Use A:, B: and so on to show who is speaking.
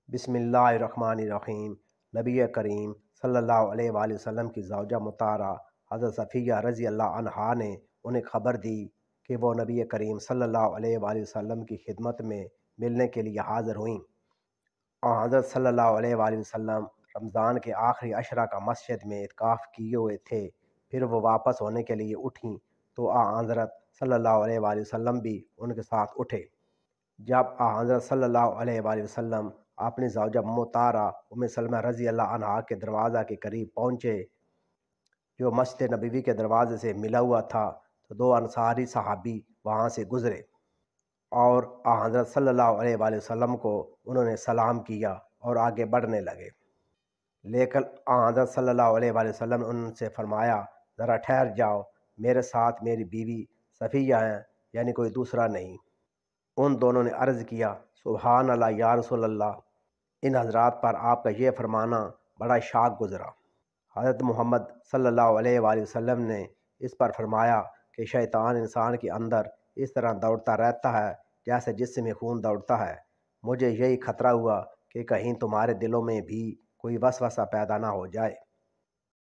A: बिस्मिल्लाहिर्रहमानिर्रहीम। नबी करीम सल्लल्लाहु अलैहि वसल्लम की ज़ौजा मुताहरा हज़रत सफ़िया रज़ी अल्लाह अन्हा ने उन्हें ख़बर दी कि वो नबी करीम सल्लल्लाहु अलैहि वसल्लम की खिदमत में मिलने के लिए हाज़िर हुईं और हज़रत सल्लल्लाहु अलैहि वसल्लम रमज़ान के आखिरी अशरा का मस्जिद में इत्काफ़ किए हुए थे। फिर वो वापस होने के लिए उठीं तो हज़रत सल्लल्लाहु अलैहि वसल्लम भी उनके साथ उठे। जब हज़रत सल्लल्लाहु अलैहि वसल्लम अपनी ज़ौजा मुताहरा उम्मे सलमा रज़ी अल्लाह अन्हा के दरवाज़ा के करीब पहुँचे, जो मस्जिद नबवी के दरवाजे से मिला हुआ था, तो दो अंसारी सहाबी वहाँ से गुज़रे और हज़रत सल्लल्लाहु अलैहि वसल्लम को उन्होंने सलाम किया और आगे बढ़ने लगे। लेकिन हज़रत सल्लल्लाहु अलैहि वसल्लम ने उनसे फरमाया, ज़रा ठहर जाओ, मेरे साथ मेरी बीवी सफ़िया हैं, यानी कोई दूसरा नहीं। उन दोनों ने अर्ज़ किया, सुबहान अल्लाह या रसूल अल्लाह, इन हज़रात पर आपका ये फरमाना बड़ा शाक गुज़रा। हज़रत मोहम्मद सल्लल्लाहु अलैहि वसल्लम ने इस पर फरमाया कि शैतान इंसान के अंदर इस तरह दौड़ता रहता है जैसे जिस्म में खून दौड़ता है। मुझे यही खतरा हुआ कि कहीं तुम्हारे दिलों में भी कोई वसवसा पैदा ना हो जाए।